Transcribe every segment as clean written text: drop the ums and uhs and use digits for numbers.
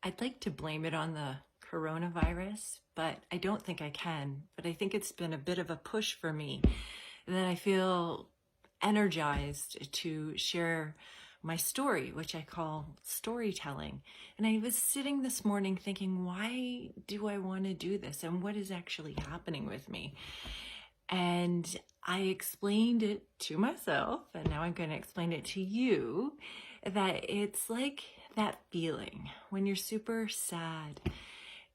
I'd like to blame it on the coronavirus, but I don't think I can. But I think it's been a bit of a push for me that I feel energized to share my story, which I call storytelling. And I was sitting this morning thinking, why do I want to do this? And what is actually happening with me? And I explained it to myself, and now I'm going to explain it to you, that it's like that feeling when you're super sad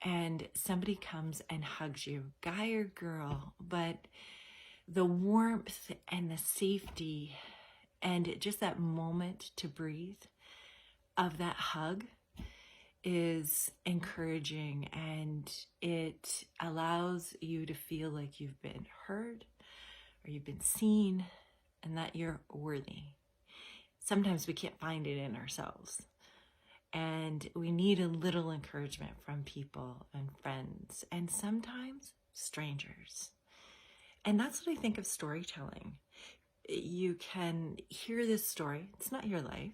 and somebody comes and hugs you, guy or girl, but the warmth and the safety and just that moment to breathe of that hug is encouraging, and it allows you to feel like you've been heard or you've been seen and that you're worthy. Sometimes we can't find it in ourselves, and we need a little encouragement from people and friends and sometimes strangers. And that's what I think of storytelling. You can hear this story. It's not your life.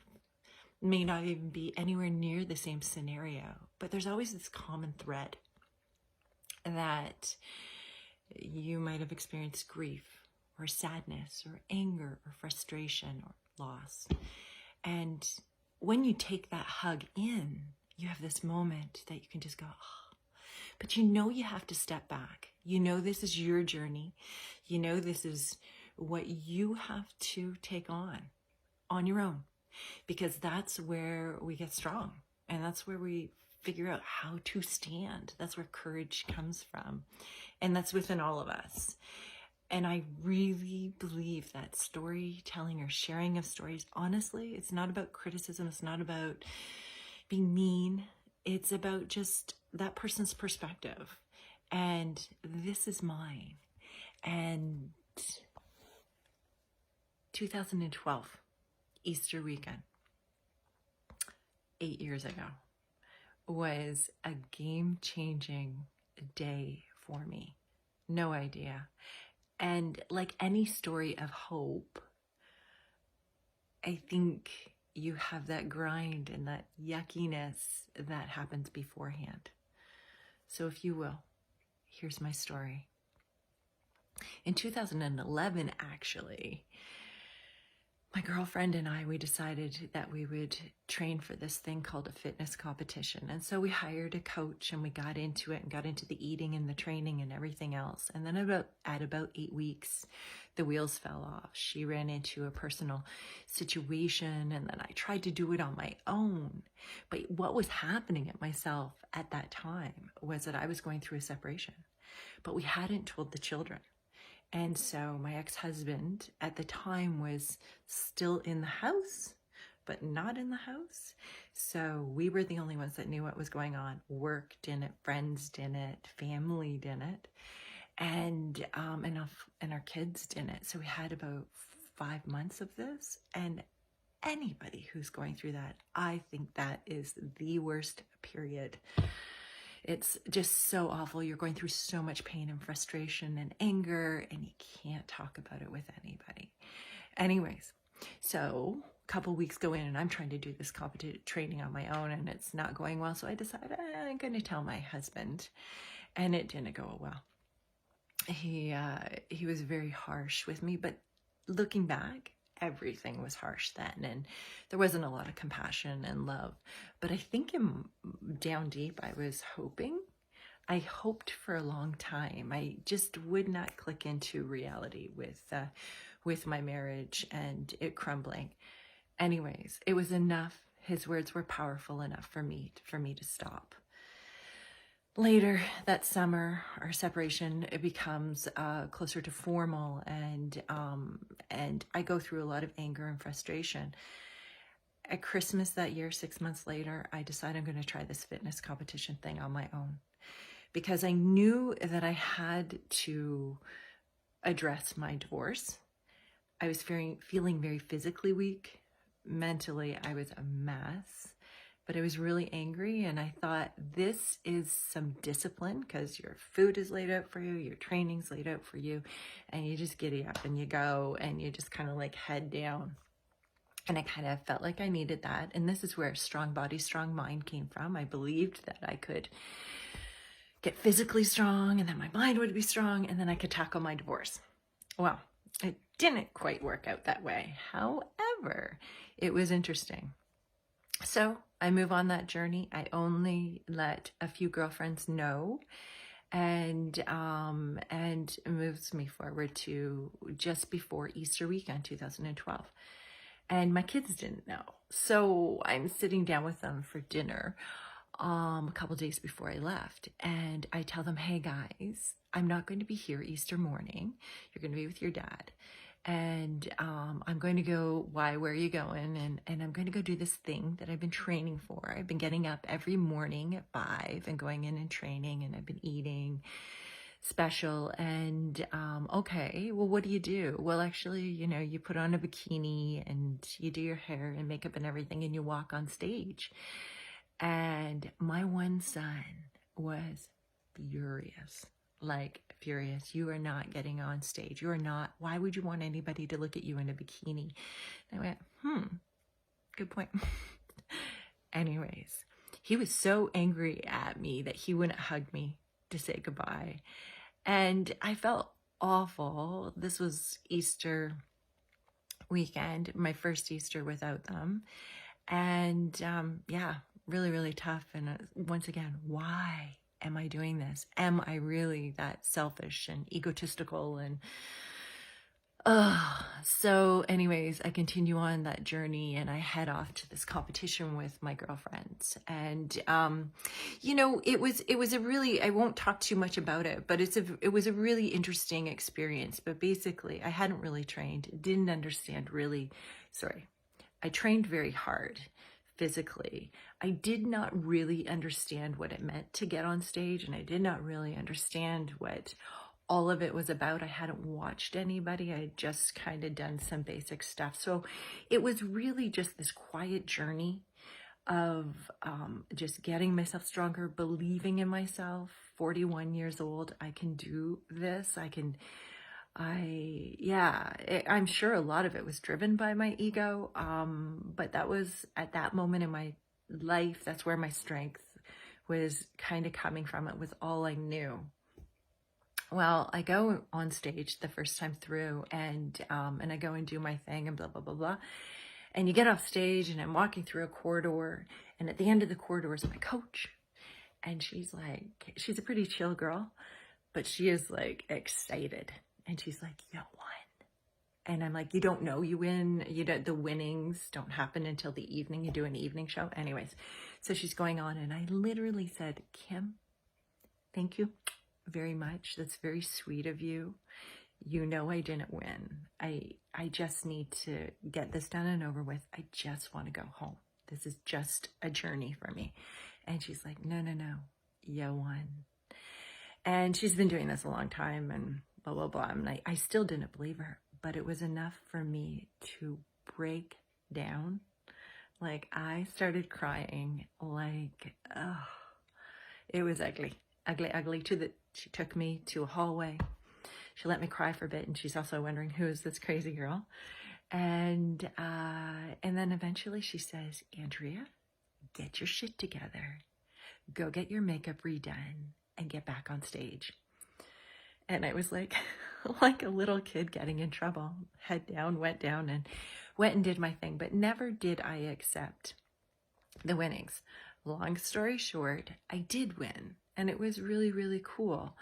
It may not even be anywhere near the same scenario, but there's always this common thread that you might have experienced grief or sadness or anger or frustration or loss. And when you take that hug in, you have this moment that you can just go, oh. But you know you have to step back. You know this is your journey. You know this is what you have to take on your own, because that's where we get strong, and that's where we figure out how to stand. That's where courage comes from, and that's within all of us. And I really believe that storytelling or sharing of stories, honestly, it's not about criticism. It's not about being mean. It's about just that person's perspective. And this is mine. And 2012, Easter weekend, 8 years ago, was a game-changing day for me. No idea. And like any story of hope, I think you have that grind and that yuckiness that happens beforehand. So if you will, here's my story. In 2011, actually, my girlfriend and I, we decided that we would train for this thing called a fitness competition. And so we hired a coach and we got into it and got into the eating and the training and everything else. And then at about 8 weeks, the wheels fell off. She ran into a personal situation, and then I tried to do it on my own. But what was happening at myself at that time was that I was going through a separation, but we hadn't told the children. And so my ex-husband at the time was still in the house, but not in the house. So we were the only ones that knew what was going on. Work didn't, friends didn't, family didn't, and our kids didn't. So we had about 5 months of this. And anybody who's going through that, I think that is the worst period. It's just so awful. You're going through so much pain and frustration and anger, and you can't talk about it with anybody. Anyways, so a couple weeks go in, and I'm trying to do this competitive training on my own, and it's not going well. So I decided I'm going to tell my husband, and it didn't go well. He was very harsh with me, but looking back, everything was harsh then, and there wasn't a lot of compassion and love. But I think down deep, I was hoping. I hoped for a long time. I just would not click into reality with my marriage and it crumbling. Anyways, it was enough. His words were powerful enough for me to stop. Later that summer, our separation, it becomes closer to formal, and I go through a lot of anger and frustration. At Christmas that year, 6 months later, I decide I'm going to try this fitness competition thing on my own, because I knew that I had to address my divorce. I was feeling very physically weak. Mentally, I was a mess. But I was really angry, and I thought, this is some discipline, because your food is laid out for you, your training's laid out for you, and you just giddy up and you go, and you just kind of like head down. And I kind of felt like I needed that. And this is where strong body, strong mind came from. I believed that I could get physically strong and then my mind would be strong and then I could tackle my divorce. Well, it didn't quite work out that way. However, it was interesting. So I move on that journey. I only let a few girlfriends know, and it moves me forward to just before Easter weekend 2012. And my kids didn't know. So I'm sitting down with them for dinner a couple days before I left. And I tell them, hey guys, I'm not going to be here Easter morning. You're going to be with your dad. And I'm going to go, why, where are you going? And I'm going to go do this thing that I've been training for. I've been getting up every morning at 5 and going in and training, and I've been eating special. And okay, well, what do you do? Well, actually, you put on a bikini and you do your hair and makeup and everything, and you walk on stage. And my one son was furious, like furious. You are not getting on stage. You are not. Why would you want anybody to look at you in a bikini? And I went, good point. Anyways, he was so angry at me that he wouldn't hug me to say goodbye. And I felt awful. This was Easter weekend, my first Easter without them. And yeah, really, really tough. And once again, why am I doing this? Am I really that selfish and egotistical? And so anyways, I continue on that journey and I head off to this competition with my girlfriends. And it was a really, I won't talk too much about it, but it was a really interesting experience. But basically, I hadn't really trained, didn't understand really. I trained very hard physically. I did not really understand what it meant to get on stage, and I did not really understand what all of it was about. I hadn't watched anybody. I had just kind of done some basic stuff. So it was really just this quiet journey of just getting myself stronger, believing in myself. 41 years old, I can do this. I'm sure a lot of it was driven by my ego, but that was at that moment in my life, that's where my strength was kind of coming from. It was all I knew. Well, I go on stage the first time through, and I go and do my thing and blah, blah, blah, blah. And you get off stage, and I'm walking through a corridor, and at the end of the corridor is my coach. And she's a pretty chill girl, but she is like excited. And she's like, you won. And I'm like, you don't know you win. The winnings don't happen until the evening. You do an evening show. Anyways, so she's going on, and I literally said, Kim, thank you very much. That's very sweet of you. You know I didn't win. I just need to get this done and over with. I just want to go home. This is just a journey for me. And she's like, no, you won. And she's been doing this a long time and blah, blah, blah. And I still didn't believe her, but it was enough for me to break down. Like, I started crying like, it was ugly. She took me to a hallway. She let me cry for a bit, and she's also wondering, who is this crazy girl? And then eventually she says, Andrea, get your shit together. Go get your makeup redone and get back on stage. And I was like a little kid getting in trouble. Head down, went and did my thing, but never did I accept the winnings. Long story short, I did win, and it was really, really cool.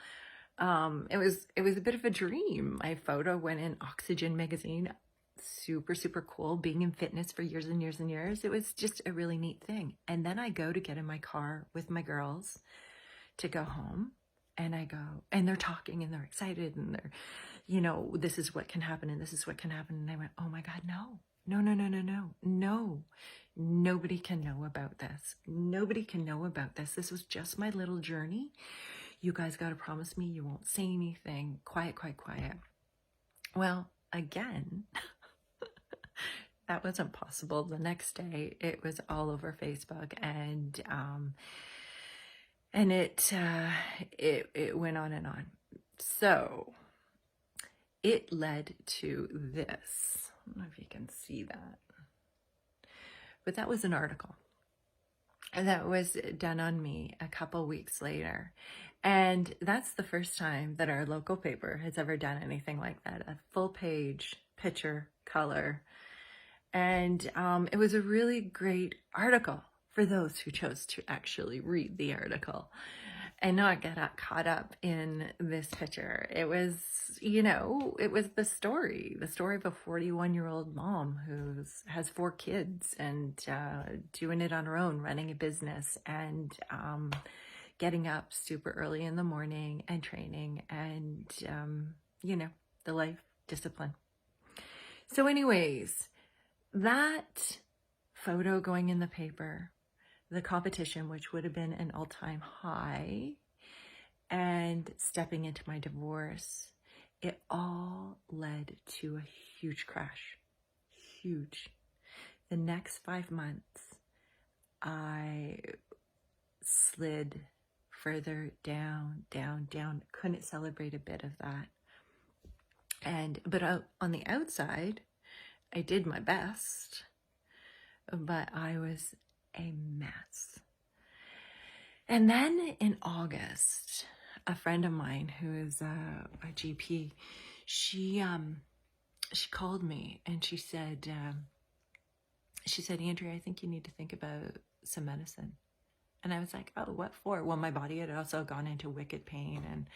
It was a bit of a dream. My photo went in Oxygen magazine. Super, super cool. Being in fitness for years and years and years. It was just a really neat thing. And then I go to get in my car with my girls to go home, and I go, and they're talking and they're excited and they're, this is what can happen and this is what can happen. And I went, oh my God, no. Nobody can know about this. Nobody can know about this. This was just my little journey. You guys got to promise me you won't say anything. Quiet. Well, again, that wasn't possible. The next day, it was all over Facebook, and it went on and on. So it led to this. I don't know if you can see that. But that was an article that was done on me a couple weeks later. And that's the first time that our local paper has ever done anything like that. A full page picture, color. And it was a really great article for those who chose to actually read the article and not get caught up in this picture. It was, it was the story of a 41-year-old mom who has 4 kids and doing it on her own, running a business and getting up super early in the morning and training and, the life discipline. So anyways, that photo going in the paper, the competition, which would have been an all-time high, and stepping into my divorce, it all led to a huge crash. Huge. The next 5 months, I slid further down. Couldn't celebrate a bit of that. But on the outside, I did my best, but I was a mess. And then in August, a friend of mine who is a GP, she called me and she said, Andrea, I think you need to think about some medicine. And I was like, oh, what for? Well, my body had also gone into wicked pain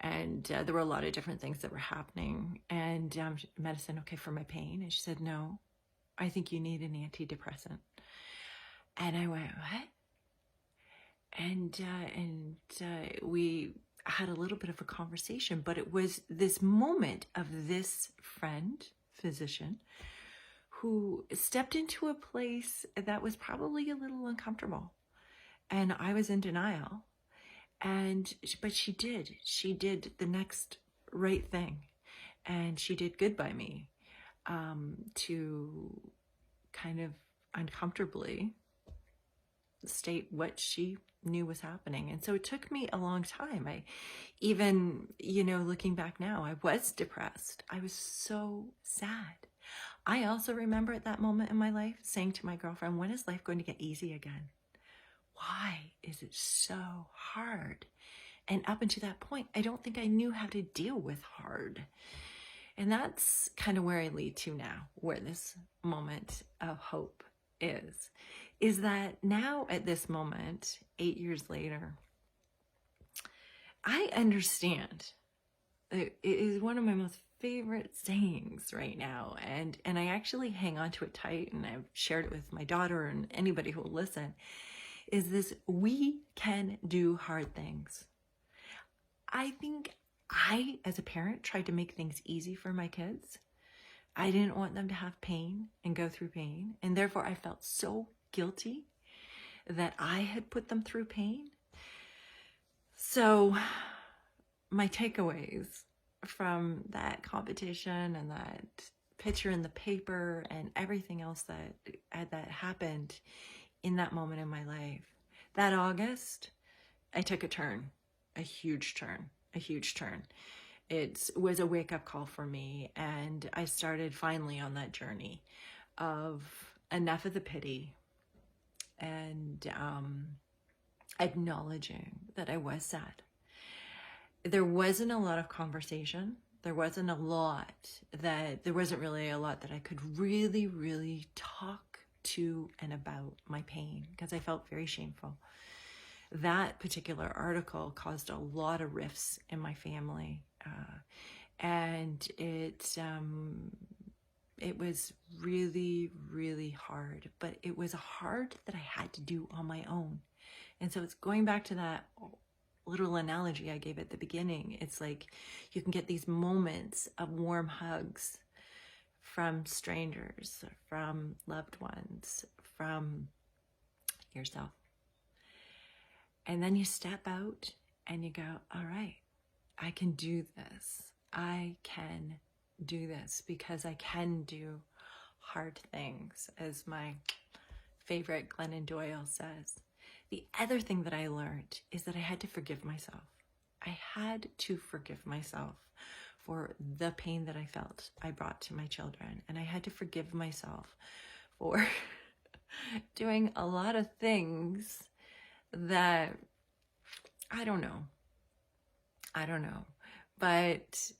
and there were a lot of different things that were happening. And medicine, okay, for my pain? And she said, no, I think you need an antidepressant. And I went, what? And we had a little bit of a conversation, but it was this moment of this friend, physician, who stepped into a place that was probably a little uncomfortable. And I was in denial. But she did the next right thing. And she did good by me, to kind of uncomfortably state what she knew was happening. And so it took me a long time. I even, looking back now, I was depressed. I was so sad. I also remember at that moment in my life saying to my girlfriend, when is life going to get easy again? Why is it so hard? And up until that point, I don't think I knew how to deal with hard. And that's kind of where I lead to now, where this moment of hope is that now at this moment, 8 years later, I understand. It is one of my most favorite sayings right now. And I actually hang on to it tight, and I've shared it with my daughter and anybody who will listen, is this: we can do hard things. I think I, as a parent, tried to make things easy for my kids. I didn't want them to have pain and go through pain. And therefore, I felt so guilty that I had put them through pain. So my takeaways from that competition and that picture in the paper and everything else that happened in that moment in my life, that August, I took a turn, a huge turn. It was a wake-up call for me, and I started finally on that journey of enough of the pity and acknowledging that I was sad. There wasn't a lot of conversation. There wasn't really a lot that I could really, really talk to and about my pain, because I felt very shameful. That particular article caused a lot of rifts in my family. And it was really, really hard, but it was hard that I had to do on my own. And so it's going back to that little analogy I gave at the beginning. It's like you can get these moments of warm hugs from strangers, from loved ones, from yourself. And then you step out and you go, all right, I can do this. I can do this because I can do hard things, as my favorite Glennon Doyle says. The other thing that I learned is that I had to forgive myself. I had to forgive myself for the pain that I felt I brought to my children. And I had to forgive myself for doing a lot of things that I don't know. I don't know. But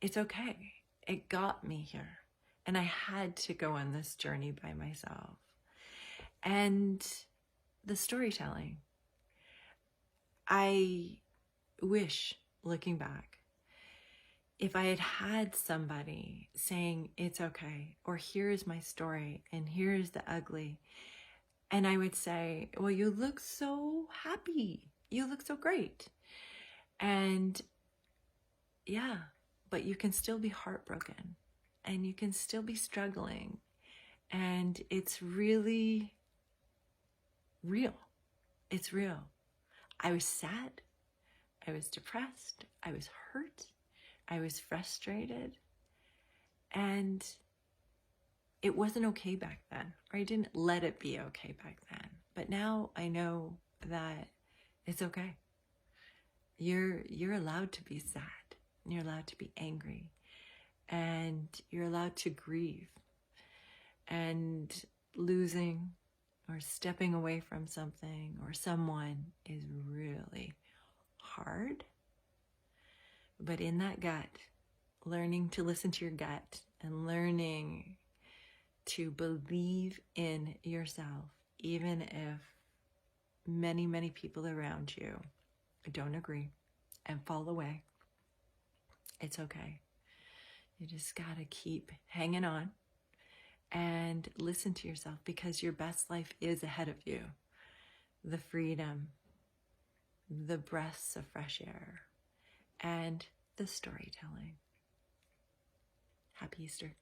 it's okay. It got me here. And I had to go on this journey by myself. And the storytelling, I wish, looking back, if I had had somebody saying, it's okay, or here's my story, and here's the ugly, and I would say, well, you look so happy. You look so great. And yeah, but you can still be heartbroken, and you can still be struggling. And it's really real. It's real. I was sad. I was depressed. I was hurt. I was frustrated. And it wasn't okay back then, or I didn't let it be okay back then. But now I know that it's okay. You're allowed to be sad. You're allowed to be angry. And you're allowed to grieve. And losing or stepping away from something or someone is really hard. But in that gut, learning to listen to your gut and learning to believe in yourself, even if many, many people around you don't agree and fall away, it's okay. You just gotta keep hanging on and listen to yourself, because your best life is ahead of you. The freedom, the breaths of fresh air, and the storytelling. Happy Easter.